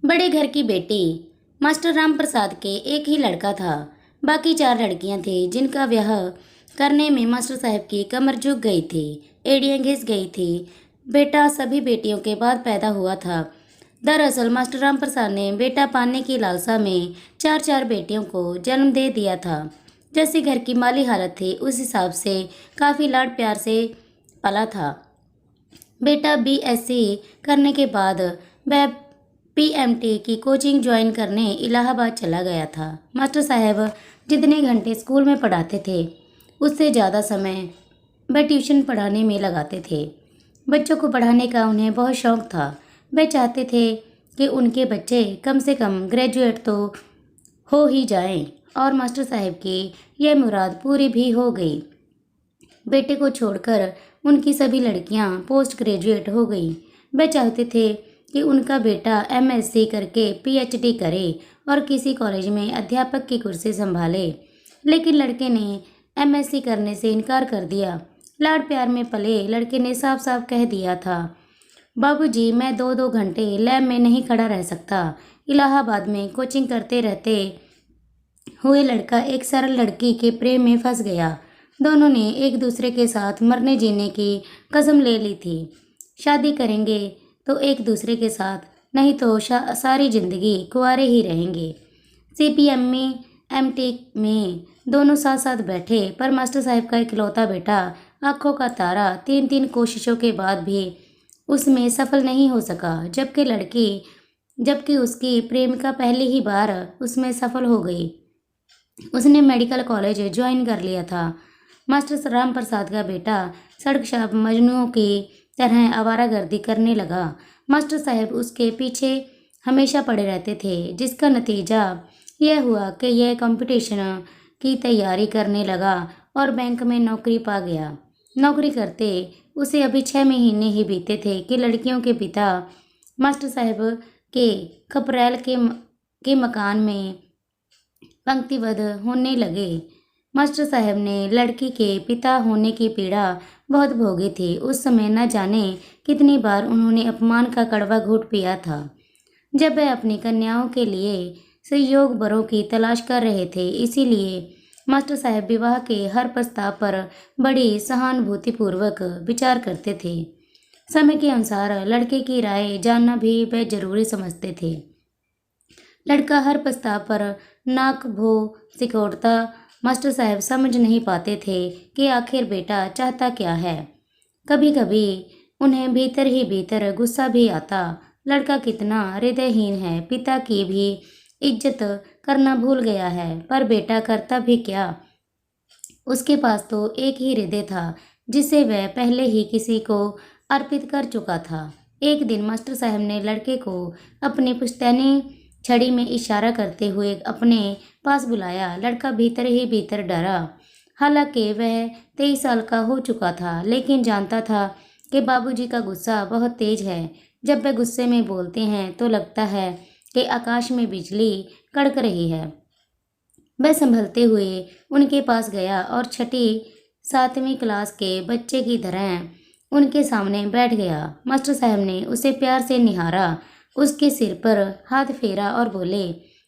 बड़े घर की बेटी। मास्टर राम प्रसाद के एक ही लड़का था। बाकी 4 लड़कियां थी जिनका ब्याह करने में मास्टर साहब की कमर झुक गई थी, एड़ियां घिस गई थी। बेटा सभी बेटियों के बाद पैदा हुआ था। दरअसल मास्टर राम प्रसाद ने बेटा पाने की लालसा में 4 बेटियों को जन्म दे दिया था। जैसी घर की माली हालत थी उस हिसाब से काफ़ी लाड प्यार से पला था। बेटा बीएससी करने के बाद वह पीएमटी की कोचिंग ज्वाइन करने इलाहाबाद चला गया था। मास्टर साहब जितने घंटे स्कूल में पढ़ाते थे उससे ज़्यादा समय वह ट्यूशन पढ़ाने में लगाते थे। बच्चों को पढ़ाने का उन्हें बहुत शौक था। वह चाहते थे कि उनके बच्चे कम से कम ग्रेजुएट तो हो ही जाएं, और मास्टर साहब की यह मुराद पूरी भी हो गई। बेटे को छोड़कर उनकी सभी लड़कियां पोस्ट ग्रेजुएट हो गईं। वे चाहते थे कि उनका बेटा एमएससी करके पीएचडी करे और किसी कॉलेज में अध्यापक की कुर्सी संभाले, लेकिन लड़के ने एमएससी करने से इनकार कर दिया। लाड प्यार में पले लड़के ने साफ साफ कह दिया था, बाबूजी मैं 2-2 घंटे लैब में नहीं खड़ा रह सकता। इलाहाबाद में कोचिंग करते रहते हुए लड़का एक सरल लड़की के प्रेम में फंस गया। दोनों ने एक दूसरे के साथ मरने जीने की कसम ले ली थी। शादी करेंगे तो एक दूसरे के साथ, नहीं तो सारी जिंदगी कुंवारे ही रहेंगे। सीपीएम में एमटेक में दोनों साथ साथ बैठे, पर मास्टर साहब का इकलौता बेटा आंखों का तारा 3-3 कोशिशों के बाद भी उसमें सफल नहीं हो सका, जबकि उसकी प्रेमिका पहली ही बार उसमें सफल हो गई। उसने मेडिकल कॉलेज ज्वाइन कर लिया था। मास्टर राम प्रसाद का बेटा सड़क शाप मजनुओं की तरह आवारागर्दी करने लगा। मास्टर साहब उसके पीछे हमेशा पड़े रहते थे, जिसका नतीजा यह हुआ कि यह कंपटीशन की तैयारी करने लगा और बैंक में नौकरी पा गया। नौकरी करते उसे अभी 6 महीने ही बीते थे कि लड़कियों के पिता मास्टर साहब के खपरेल के मकान में पंक्तिबद्ध होने लगे। मास्टर साहब ने लड़की के पिता होने की पीड़ा बहुत भोगी थी। उस समय न जाने कितनी बार उन्होंने अपमान का कड़वा घूंट पिया था। जब वह अपनी कन्याओं के लिए संयोग बरों की तलाश कर रहे थे, इसीलिए मास्टर साहब विवाह के हर प्रस्ताव पर बड़ी सहानुभूतिपूर्वक विचार करते थे। समय के अनुसार लड़के की राय जानना भी वह जरूरी समझते थे। लड़का हर प्रस्ताव पर नाक भो सिकोड़ता। मास्टर साहब समझ नहीं पाते थे कि आखिर बेटा चाहता क्या है। कभी कभी उन्हें भीतर ही भीतर गुस्सा भी आता। लड़का कितना हृदयहीन है, पिता की भी इज्जत करना भूल गया है। पर बेटा करता भी क्या, उसके पास तो एक ही हृदय था जिसे वह पहले ही किसी को अर्पित कर चुका था। एक दिन मास्टर साहब ने लड़के को अपनी पुश्तैनी छड़ी में इशारा करते हुए अपने पास बुलाया। लड़का भीतर ही भीतर डरा। हालांकि वह 23 साल का हो चुका था, लेकिन जानता था कि बाबूजी का गुस्सा बहुत तेज है। जब वह गुस्से में बोलते हैं तो लगता है कि आकाश में बिजली कड़क रही है। वह संभलते हुए उनके पास गया और 6ठी-7वीं क्लास के बच्चे की तरह उनके सामने बैठ गया। मास्टर साहब ने उसे प्यार से निहारा, उसके सिर पर हाथ फेरा और बोले,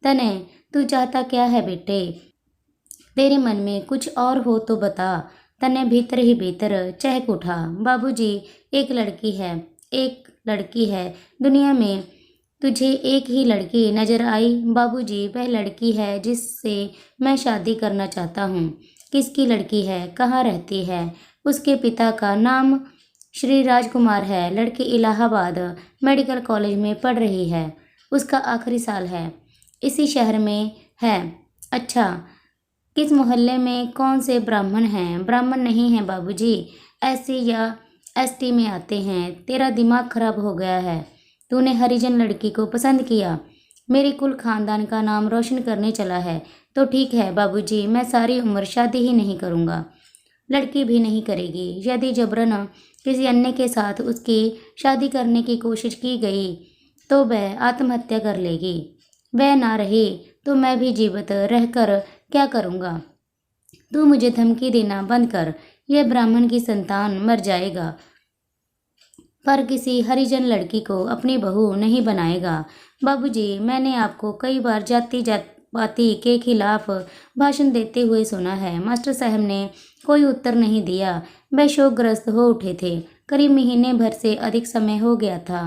तने तू चाहता क्या है बेटे? तेरे मन में कुछ और हो तो बता। तने भीतर ही भीतर चहक उठा, बाबूजी एक लड़की है दुनिया में। तुझे एक ही लड़की नजर आई? बाबूजी वह लड़की है जिससे मैं शादी करना चाहता हूँ। किसकी लड़की है? कहाँ रहती है? उसके पिता का नाम श्री राजकुमार है। लड़की इलाहाबाद मेडिकल कॉलेज में पढ़ रही है। उसका आखिरी साल है। इसी शहर में है। अच्छा, किस मोहल्ले में? कौन से ब्राह्मण हैं? ब्राह्मण नहीं हैं बाबूजी, एससी या एसटी में आते हैं। तेरा दिमाग खराब हो गया है। तूने हरिजन लड़की को पसंद किया। मेरे कुल खानदान का नाम रोशन करने चला है तो ठीक है बाबूजी, मैं सारी उम्र शादी ही नहीं करूँगा। लड़की भी नहीं करेगी। यदि जबरन किसी अन्य के साथ उसकी शादी करने की कोशिश की गई तो वह आत्महत्या कर लेगी। वह ना रही तो मैं भी जीवित रहकर क्या करूँगा? तू मुझे धमकी देना बंद कर। यह ब्राह्मण की संतान मर जाएगा। पर किसी हरिजन लड़की को अपनी बहू नहीं बनाएगा। बाबूजी, मैंने आपको कई बार जाति पाति के खिलाफ भाषण देते हुए सुना है। मास्टर साहब ने कोई उत्तर नहीं दिया। वह शोकग्रस्त हो उठे थे। करीब महीने भर से अधिक समय हो गया था,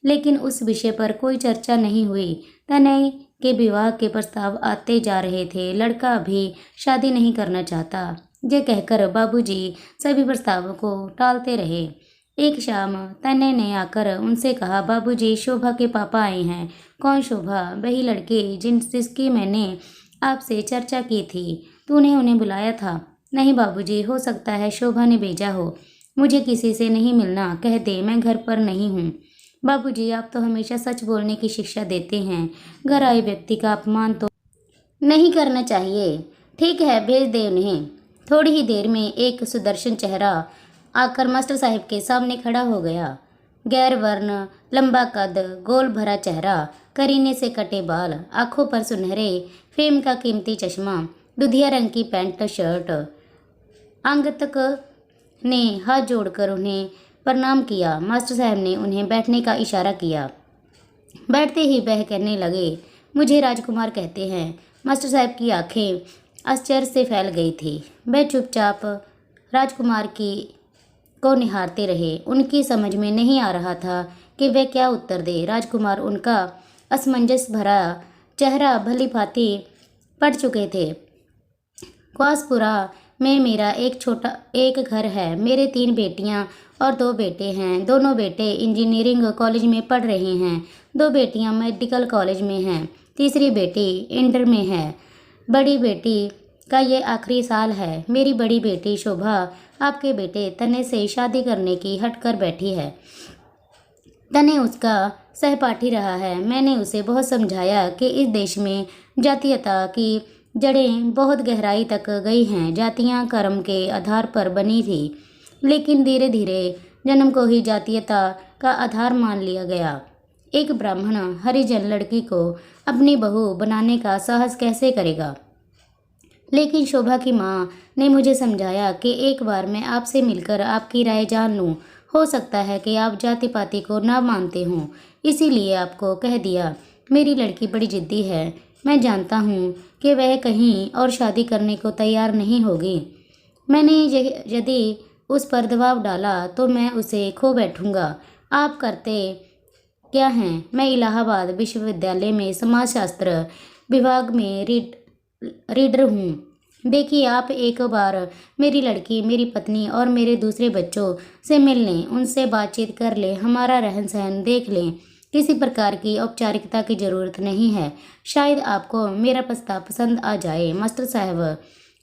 लेकिन उस विषय पर कोई चर्चा नहीं हुई। तनय के विवाह के प्रस्ताव आते जा रहे थे। लड़का अभी शादी नहीं करना चाहता, ये कहकर बाबूजी सभी प्रस्तावों को टालते रहे। एक शाम तन्ने ने आकर उनसे कहा, बाबूजी, शोभा के पापा आए हैं। कौन शोभा? वही लड़की जिसकी मैंने आपसे चर्चा की थी। तूने उन्हें बुलाया था? नहीं बाबूजी, हो सकता है शोभा ने भेजा हो। मुझे किसी से नहीं मिलना कह दे, मैं घर पर नहीं हूँ। बाबूजी, आप तो हमेशा सच बोलने की शिक्षा देते हैं। घर आए व्यक्ति का अपमान तो नहीं करना चाहिए। ठीक है, भेज दे उन्हें। थोड़ी ही देर में एक सुदर्शन चेहरा आकर मास्टर साहब के सामने खड़ा हो गया। गैर वर्ण, लंबा कद, गोल भरा चेहरा, करीने से कटे बाल, आंखों पर सुनहरे फ्रेम का कीमती चश्मा, दुधिया रंग की पैंट शर्ट। आगंतुक ने हाथ जोड़कर उन्हें प्रणाम किया। मास्टर साहब ने उन्हें बैठने का इशारा किया। बैठते ही वह कहने लगे, मुझे राजकुमार कहते हैं। मास्टर साहब की आंखें आश्चर्य से फैल गई थी। वह चुपचाप राजकुमार की को निहारते रहे। उनकी समझ में नहीं आ रहा था कि वह क्या उत्तर दे। राजकुमार उनका असमंजस भरा चेहरा भली भांति पढ़ चुके थे। क्वासपुरा में मेरा एक घर है। मेरे 3 बेटियां और 2 बेटे हैं। दोनों बेटे इंजीनियरिंग कॉलेज में पढ़ रहे हैं। 2 बेटियां मेडिकल कॉलेज में हैं। तीसरी बेटी इंटर में है। बड़ी बेटी का ये आखिरी साल है। मेरी बड़ी बेटी शोभा आपके बेटे तने से शादी करने की हट कर बैठी है। तने उसका सहपाठी रहा है। मैंने उसे बहुत समझाया कि इस देश में जातीयता की जड़ें बहुत गहराई तक गई हैं। जातियां कर्म के आधार पर बनी थी, लेकिन धीरे धीरे जन्म को ही जातीयता का आधार मान लिया गया। एक ब्राह्मण हरिजन लड़की को अपनी बहू बनाने का साहस कैसे करेगा? लेकिन शोभा की माँ ने मुझे समझाया कि एक बार मैं आपसे मिलकर आपकी राय जान लूँ। हो सकता है कि आप जाति पाति को ना मानते हों, इसीलिए आपको कह दिया। मेरी लड़की बड़ी जिद्दी है। मैं जानता हूँ कि वह कहीं और शादी करने को तैयार नहीं होगी। मैंने यदि उस पर दबाव डाला तो मैं उसे खो बैठूंगा। आप करते क्या हैं? मैं इलाहाबाद विश्वविद्यालय में समाजशास्त्र विभाग में रीडर हूँ। देखिए, आप एक बार मेरी लड़की, मेरी पत्नी और मेरे दूसरे बच्चों से मिल लें, उनसे बातचीत कर लें, हमारा रहन सहन देख लें। किसी प्रकार की औपचारिकता की ज़रूरत नहीं है। शायद आपको मेरा प्रस्ताव पसंद आ जाए। मास्टर साहब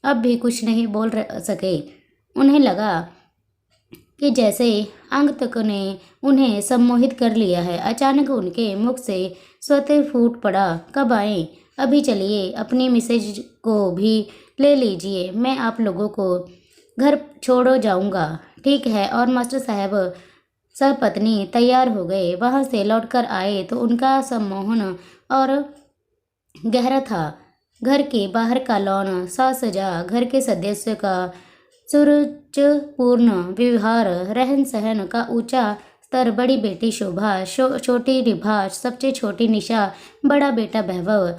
अब भी कुछ नहीं बोल सके। उन्हें लगा कि जैसे आगंतुक ने उन्हें सम्मोहित कर लिया है। अचानक उनके मुख से स्वतः फूट पड़ा, कब आएँ? अभी चलिए, अपनी मिसेज को भी ले लीजिए। मैं आप लोगों को घर छोड़ो जाऊंगा। ठीक है। और मास्टर साहब सब पत्नी तैयार हो गए। वहां से लौटकर आए तो उनका सम्मोहन और गहरा था। घर के बाहर का लॉन साज सजा, घर के सदस्यों का सुरुचिपूर्ण व्यवहार, रहन सहन का ऊंचा स्तर, बड़ी बेटी शोभा, छोटी रिभा, सबसे छोटी निशा, बड़ा बेटा वैभव,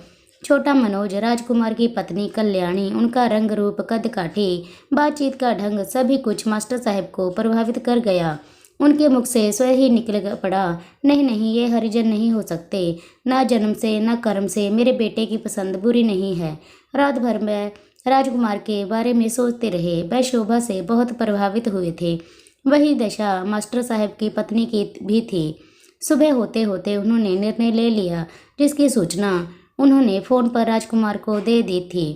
छोटा मनोज, राजकुमार की पत्नी कल्याणी, उनका रंग रूप, कद काठी, बातचीत का ढंग, सभी कुछ मास्टर साहब को प्रभावित कर गया। उनके मुख से स्वयं ही निकल पड़ा, नहीं नहीं, ये हरिजन नहीं हो सकते, ना जन्म से ना कर्म से। मेरे बेटे की पसंद बुरी नहीं है। रात भर में राजकुमार के बारे में सोचते रहे। वह शोभा से बहुत प्रभावित हुए थे। वही दशा मास्टर साहब की पत्नी की भी थी। सुबह होते होते उन्होंने निर्णय ले लिया, जिसकी सूचना उन्होंने फ़ोन पर राजकुमार को दे दी थी।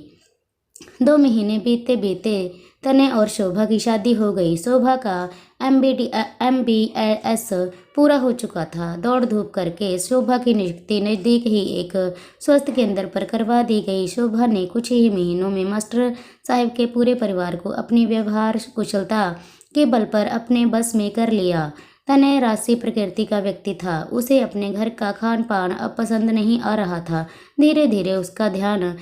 2 महीने बीतते बीते तने और शोभा की शादी हो गई। शोभा का MBS पूरा हो चुका था। दौड़ धूप करके शोभा की नियुक्ति नज़दीक ही एक स्वास्थ्य केंद्र पर करवा दी गई। शोभा ने कुछ ही महीनों में मास्टर साहब के पूरे परिवार को अपनी व्यवहार कुशलता के बल पर अपने बस में कर लिया। तनय राशि प्रकृति का व्यक्ति था। उसे अपने घर का खान पान अब पसंद नहीं आ रहा था। धीरे धीरे उसका ध्यान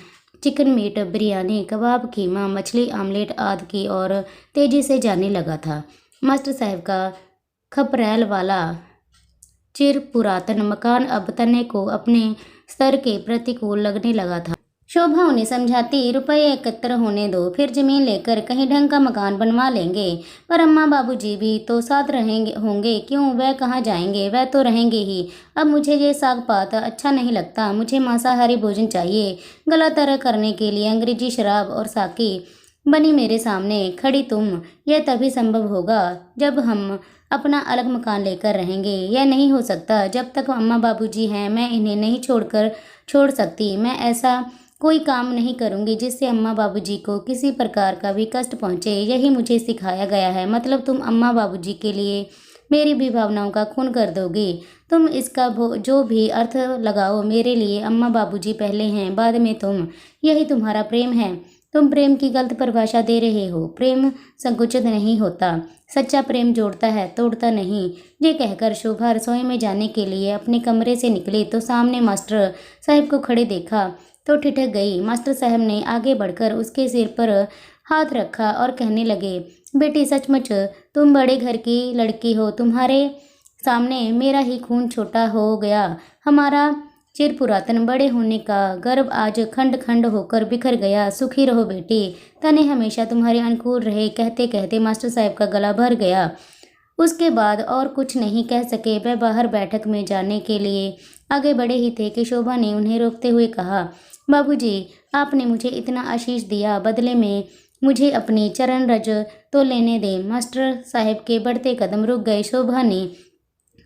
चिकन मीट, बिरयानी, कबाब, कीमा, मछली, आमलेट आदि की ओर तेजी से जाने लगा था। मास्टर साहब का खपरैल वाला चिर पुरातन मकान अब तन्ने को अपने स्तर के प्रतिकूल लगने लगा था। शोभा उन्हें समझाती, रुपए एकत्र होने दो, फिर जमीन लेकर कहीं ढंग का मकान बनवा लेंगे। पर अम्मा बाबूजी भी तो साथ रहेंगे होंगे, क्यों, वह कहाँ जाएंगे, वह तो रहेंगे ही। अब मुझे ये साग पात अच्छा नहीं लगता, मुझे मांसाहारी भोजन चाहिए। गला तरह करने के लिए अंग्रेजी शराब और साकी बनी मेरे सामने खड़ी तुम। यह तभी संभव होगा जब हम अपना अलग मकान लेकर रहेंगे। यह नहीं हो सकता जब तक अम्मा बाबूजी हैं। मैं इन्हें नहीं छोड़ सकती। मैं ऐसा कोई काम नहीं करूंगी जिससे अम्मा बाबूजी को किसी प्रकार का भी कष्ट पहुंचे। यही मुझे सिखाया गया है। मतलब तुम अम्मा बाबूजी के लिए मेरी भी भावनाओं का खून कर दोगी। तुम इसका जो भी अर्थ लगाओ, मेरे लिए अम्मा बाबूजी पहले हैं, बाद में तुम। यही तुम्हारा प्रेम है। तुम प्रेम की गलत परिभाषा दे रहे हो। प्रेम संकुचित नहीं होता, सच्चा प्रेम जोड़ता है, तोड़ता नहीं। ये कहकर शोभा रसोई में जाने के लिए अपने कमरे से निकली तो सामने मास्टर साहब को खड़े देखा तो ठिठक गई। मास्टर साहब ने आगे बढ़कर उसके सिर पर हाथ रखा और कहने लगे, बेटी सचमुच तुम बड़े घर की लड़की हो। तुम्हारे सामने मेरा ही खून छोटा हो गया। हमारा चिर पुरातन बड़े होने का गर्व आज खंड खंड होकर बिखर गया। सुखी रहो बेटी, तने हमेशा तुम्हारे अनुकूल रहे। कहते कहते मास्टर साहब का गला भर गया। उसके बाद और कुछ नहीं कह सके। वह बाहर बैठक में जाने के लिए आगे बढ़े ही थे कि शोभा ने उन्हें रोकते हुए कहा, बाबूजी, आपने मुझे इतना आशीष दिया, बदले में मुझे अपनी चरण रज तो लेने दें। मास्टर साहब के बढ़ते कदम रुक गए। शोभा ने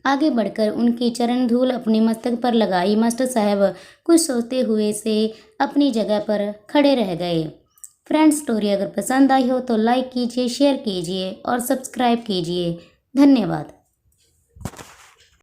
आगे बढ़कर उनकी चरण धूल अपने मस्तक पर लगाई। मास्टर साहब कुछ सोचते हुए से अपनी जगह पर खड़े रह गए। फ्रेंड्स, स्टोरी अगर पसंद आई हो तो लाइक कीजिए, शेयर कीजिए और सब्सक्राइब कीजिए। धन्यवाद।